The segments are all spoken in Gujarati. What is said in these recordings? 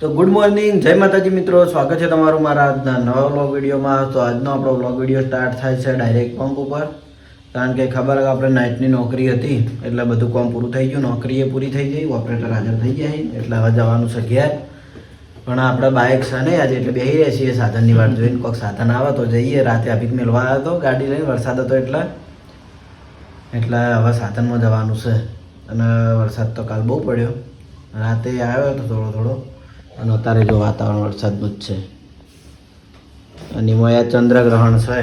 તો ગુડ મોર્નિંગ, જય માતાજી મિત્રો, સ્વાગત છે તમારું મારા આજના નવા વ્લોગ વિડીયોમાં. તો આજનો આપણો વ્લોગ વિડીયો સ્ટાર્ટ થાય છે ડાયરેક્ટ પંપ ઉપર, કારણ કે ખબર કે આપણે નાઇટની નોકરી હતી એટલે બધું કામ પૂરું થઈ ગયું, નોકરી એ પૂરી થઈ ગઈ, ઓપરેટર હાજર થઈ ગયા એટલે હવે જવાનું છે ઘેર. પણ આપણે બાઇક છે નહીં આજે એટલે બેસી રહ્યા છીએ સાધનની વાટ જોઈને, કોઈક સાધન આવે તો જઈએ. રાતે અભિક મેળવા આવ્યો હતો ગાડી લઈને, વરસાદ હતો એટલે હવે સાધનમાં જવાનું છે. અને વરસાદ તો કાલ બહુ પડ્યો, રાતે આવ્યો હતો થોડો થોડો, અને અત્યારે જો વાતાવરણ વરસાદનું જ છે. અને એમાં આ ચંદ્રગ્રહણ છે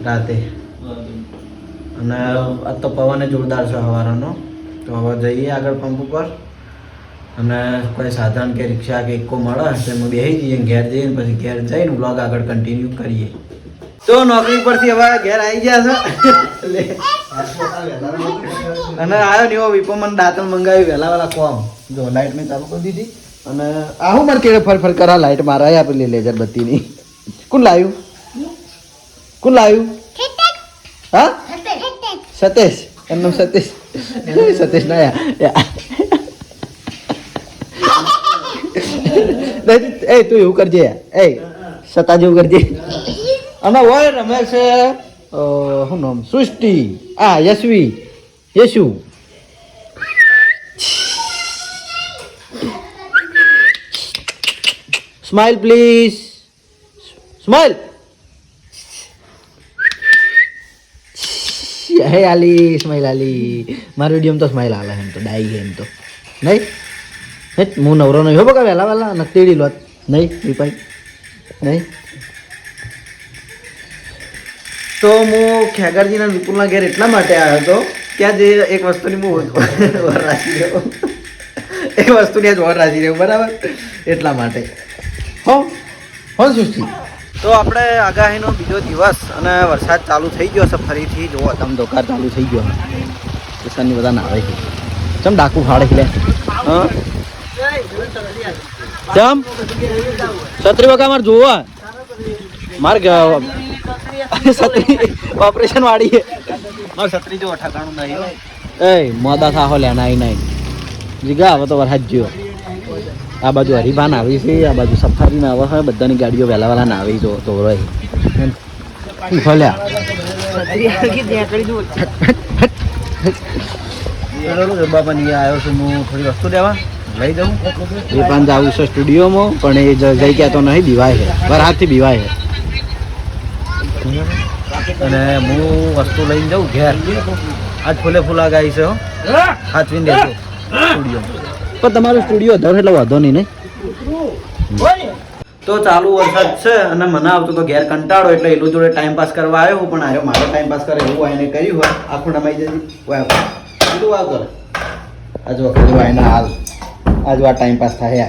રાતે, અને આ તો પવન જોરદાર છે સવારનો. તો હવે જઈએ આગળ પંપ ઉપર, અને કોઈ સાધન કે રિક્ષા કે ઇકો મળે તો એમાં બેસી જઈએ, ઘેર જઈએ પછી ઘેર જઈને બ્લોગ આગળ કન્ટિન્યુ કરીએ. તો નોકરી પરથી હવે ઘેર આવી ગયા છે અને આવ્યો ને એવો વિપો મને દાંતણ મંગાવી વહેલા કોમ જો લાઇટ મેં ચાલુ કરી દીધી. અને આવું મારે કેળે ફર કરા લાઇટ મારા આપેલી લેઝર બત્તીની. કોણ લાવ્યું હા સતીશ, એમનું સતીશ ના એ તું એવું કરજે, એ સતા જેવું કરજે. અને હોય રમે છે શું નામ, સૃષ્ટિ, યશુ. Smile please, smile. હે આલી, સ્માઈલ આલી. મારા વિડીયો તો સ્માઈલ આલે એમ તો ડાઈ એમ તો નહીં. હું નવરો નહીં હો બકા, વહેલા નકતીડી લોત નહીં વિપાઈ નહીં. તો હું ખેગરજીના વિપુલના ઘેર એટલા માટે આવ્યો હતો, ત્યાં જે એક વસ્તુની હું વર રાખી રહ્યો, એક વસ્તુની જ વર રાખી રહ્યો, બરાબર, એટલા માટે. હો સૃષ્ટિ. તો આપણે આગાહીનો બીજો દિવસ અને વરસાદ ચાલુ થઈ ગયો છે ફરીથી. જુઓ તમે દોકાર ચાલુ થઈ ગયો, કિસાનની બધા નાવે છે. ચમ ડાકુ ફાડે છે હા ચમ છત્રી વગા મારે જોવો મારે છત્રી ઓપરેશન વાળી છે મારે છત્રી જો ઠકાણું નહીં. એ મોદા થાહો લે નાઈ જીગા હવે તો વરસાદ જ્યો. આ બાજુ હરિભાન આવી છે, આ બાજુ સફારી ના આવે છે, બધાની ગાડીઓ વહેલા ના આવી જો તો રહી ફલ્યા. બાપાની આવ્યો છું હું થોડી વસ્તુ લેવા લઈ જાઉં. એ પણ જવું છે સ્ટુડિયોમાં, પણ એ જઈ ગયા તો નહીં, બીવાય છે વરસાદથી બીવાય છે. અને હું વસ્તુ લઈને જાઉં ઘેર. આજ ફૂલા ગાઈ છે હાથવીને દેજો સ્ટુડિયો. પણ તમારું સ્ટુડિયો ધર એટલે વાંધો નહીં. તો ચાલુ વરસાદ છે અને મને આવતો તો ઘેર કંટાળો, એટલે એનું જોડે ટાઈમ પાસ કરવા આવ્યો હું. પણ આવ્યો મારો ટાઈમ પાસ કરે એવું એને કર્યું હોય, આખું નમાઈ જતી એટલું આ કર. આજ વખતે વાયના હાલ આજ આ ટાઈમ પાસ થાય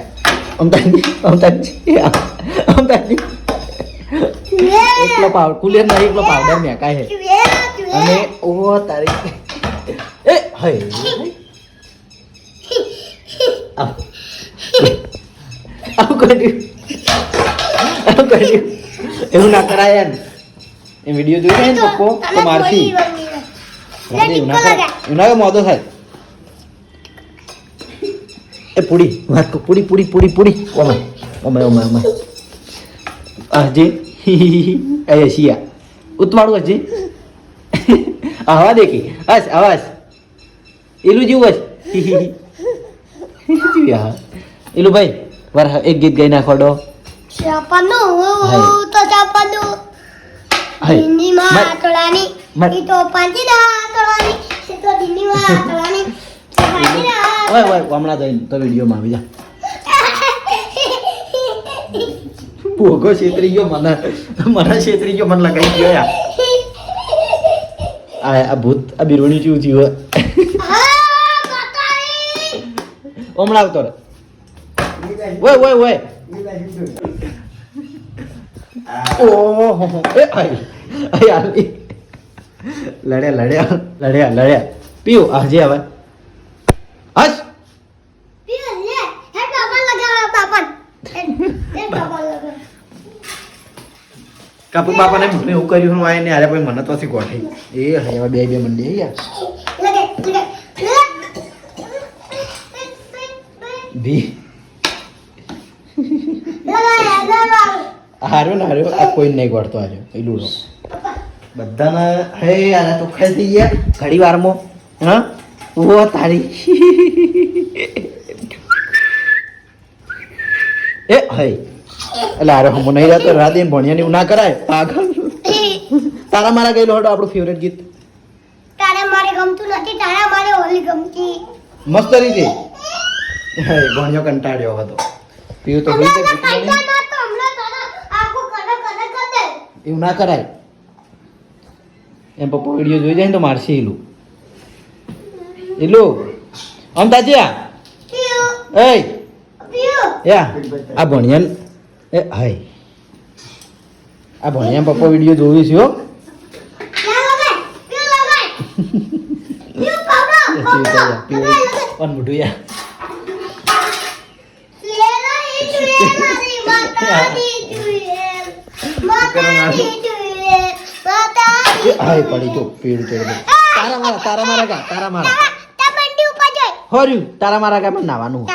એકલો પાવડર કુલિયર નહીં, એકલો પાવડર મેકાય છે. અને ઓ તારી એ હે આવું કર્યું એવું ના કરાય ને. એ વિડીયો જોઈ ને પપ્પો તો મારથી ઉનાળો મોદો થાય. એ પૂડી વાત પૂડી ઓમે હજી એ શિયા ઉતવાળું હજી આવા દેખી હસ આવાસ એલું જેવું જ એલું ભાઈ વાર એક ગીત ગાઈ નાખો ડો. હમણાં જઈને તો વિડીયોમાં આવી જા. ભોગો છેતરી ગયો, મને છેતરી ગયો, મને લગાઈ ગયો યાર. આ ભૂત આ બિરોણી ચીવું થયું હમણાં આવતો રે. ઓય ઓહો લડ્યા પીવું આજે હવે હસ કાપુ બાપાને મને એવું કર્યું હું આવીને આરે ભાઈ મને તો ગોઠી એ હવે બે મંડી યાર વી હાર્યો ને હાર્યો આ કોઈ નહીં ગોળતો હાર્યો પેલું બધાને હે આના તો ખાઈ થઈ ગયા ઘડી વારમાં હા ઓ તારી એ હે એટલે અરે હું નહીં જતો રાધે ભણ્યાની એવું ના કરાય પાગલ તારા મારા ગયેલો હતો આપણું ફેવરેટ ગીત તારા મારે ગમતું નથી તારા મારે હોલી ગમતી મસ્ત રીતે હે ભણ્યો કંટાળ્યો હતો પીવું તો હોય છે એવું ના કરાય એમ પપ્પા વિડીયો જોઈ જાય ને તો મારશે એલું આમ તાજિયા એ યા આ ભણ્યા એ હાય આ ભણ્યા પપ્પા વિડીયો જોયું છે હો પણ મોઢું યા હાય પડી જો પેડ ચડે તારા મારા હોર્યું તારા મારા કા પણ નાવાનું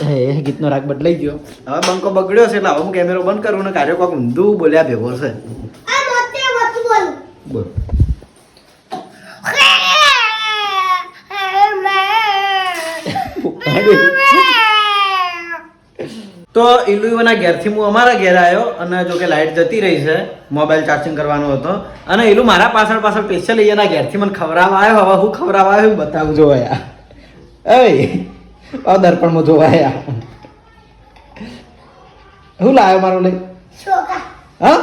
હે ગીતનો રાગ બદલાઈ ગયો હવે બંકો બગડ્યો છે એટલે હવે હું કેમેરો બંધ કરું ને કાર્યો કોક ઊંધું બોલ્યા ભેગો છે બોલ તો ઇલુના ઘેરથી હું અમારા ઘેર આવ્યો અને જો કે લાઇટ જતી રહી છે મોબાઈલ ચાર્જિંગ કરવાનો હતો અને ઇલુ મારા પાછળ સ્પેશિયલ એના ઘેરથી મને ખવડાવવા આવ્યો હવે હું ખવડાવવા આવ્યો બતાવું જોવાયા એ દર્પણમાં જોવાયા હું લાવ્યો મારો લઈ હા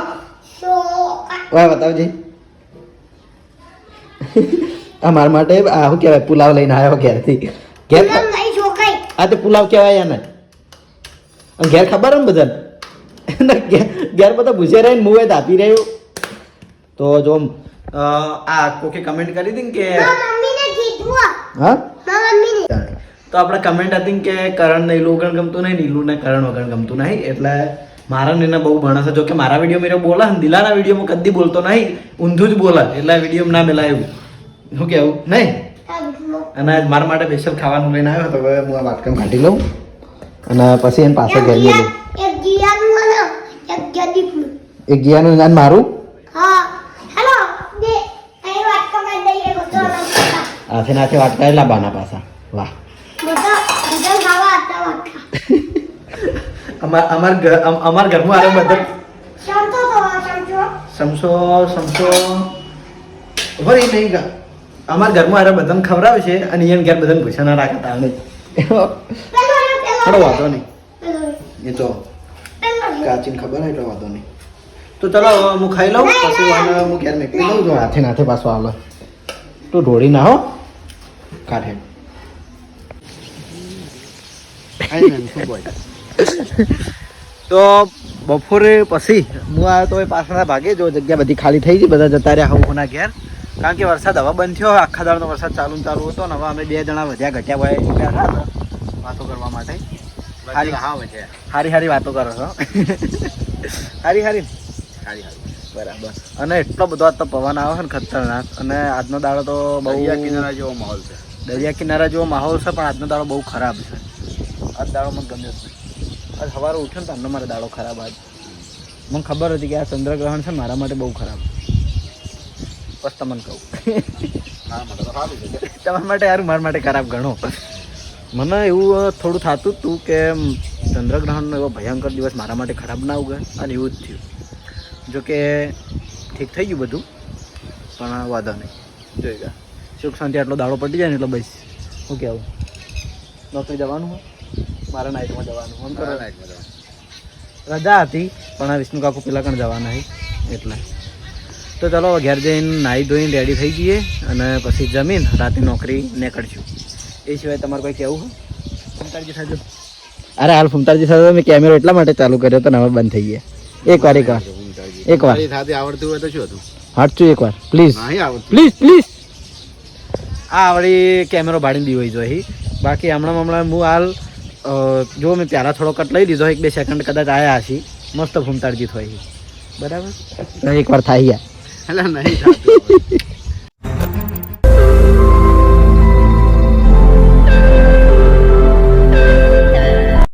વાહ બતાવજે અમારા માટે આ શું કહેવાય પુલાવ લઈને આવ્યો ઘેરથી ઘેર આ તો પુલાવ કહેવાય એને ઘેર ખબર ને બધાને ઘેર બધા ભૂસે રહીને મુએ આપી રહ્યું તો જો આ કોકે કમેન્ટ કરી હતી કે હા તો આપણે કમેન્ટ હતી કે કરણ ને નીલું વગર ગમતું નહીં નીલું ને કરણ વગર ગમતું નહીં એટલે મારા ને બહુ ભણે છે જો કે મારા વિડીયો મેરો બોલા ને દિલાના વિડીયોમાં કદી બોલતો નહીં ઊંધું જ બોલે એટલે વિડીયો ના મેલાયું શું કેવું નહીં અને મારા માટે સ્પેશિયલ ખાવાનું લઈને આવ્યો તો હવે હું આ વાટકામ કાઢી લઉં અને પછી એને પાછળ ઘેર મેલું એક ગિયાનું અને મારું હાથે નાથે વાટકા લાવવાના પાછા વાહ અમાર ઘરમાં આરે બધા સમસો ભરી નહીં અમારા ઘરમાં આરે બધાને ખવડાવે છે અને એને ઘેર બધાને પૂછા ના રાખતા નહીં થોડો વાંધો નહીં એ તો કાચીને ખબર હોય એટલે વાંધો નહીં તો ચલો હું ખાઈ લઉં પછી હું ઘેર નીકળી લઉં જો હાથે નાથે પાછો આવે તો ઢોળી ના હો કાઢે તો બપોરે પછી હું આવ્યો તો પાછળના ભાગે જો જગ્યા બધી ખાલી થઈ ગઈ બધા જતા રહ્યા હવના ઘેર કારણ કે વરસાદ હવે બંધ થયો આખા દાડનો વરસાદ ચાલુ હતો ને હવે અમે 2 જણા વધ્યા ઘટ્યા હોય વાતો કરવા માટે હારી વાતો કરો છો હારી બરાબર અને એટલો બધો આજ તો પવન આવે છે ને ખતરનાક અને આજનો દાડો તો બહુ દરિયા જેવો માહોલ છે દરિયા કિનારા જેવો માહોલ છે પણ આજનો દાડો બહુ ખરાબ છે આજ દાડો મને ગમ્યો છે આજ સવારે ઉઠ્યો ને તમને મારો દાડો ખરાબ આજ મને ખબર હતી કે આ ચંદ્રગ્રહણ છે મારા માટે બહુ ખરાબ બસ તમને કહું તમારા માટે યાર મારા માટે ખરાબ ગણો મને એવું થોડું થતું હતું કે ચંદ્રગ્રહણનો એવો ભયંકર દિવસ મારા માટે ખરાબ ના ઉગે અને એવું જ થયું જો કે ઠીક થઈ ગયું બધું પણ વાંધો નહીં જોઈ ગયા સુખ શાંતિ આટલો દાડો પડી જાય ને એટલે બસ શું કહેવું નોકરી જવાનું હોય મારા નાઇટમાં જવાનું આમ કરો રજા હતી પણ આ વિષ્ણુ કાકુ પેલા કણ જવાના એટલે તો ચાલો ઘેર જઈને નાહી ધોઈને રેડી થઈ જઈએ અને પછી જમીન રાતે નોકરી નીકળશું એ સિવાય તમારે કોઈ કહેવું હોય ફૂમતારજી સાથે અરે હાલ ફૂમતારજી સાથે મેં કેમેરો એટલા માટે ચાલુ કર્યો હતો ને હવે બંધ થઈ ગયા એકવાર સાથે આવડતું હોય તો શું હતું હાટશું એકવાર પ્લીઝ પ્લીઝ આ આવડી કેમેરો ભાડીને દીવાઈ જોઈએ બાકી હમણાં હું હાલ જો મેં પહેલાં થોડો કટ લઈ લીધો 1-2 સેકન્ડ કદાચ આવ્યા હશી મસ્ત ફૂમતારજી થઈ બરાબર એકવાર થાય ગયા એટલે નહીં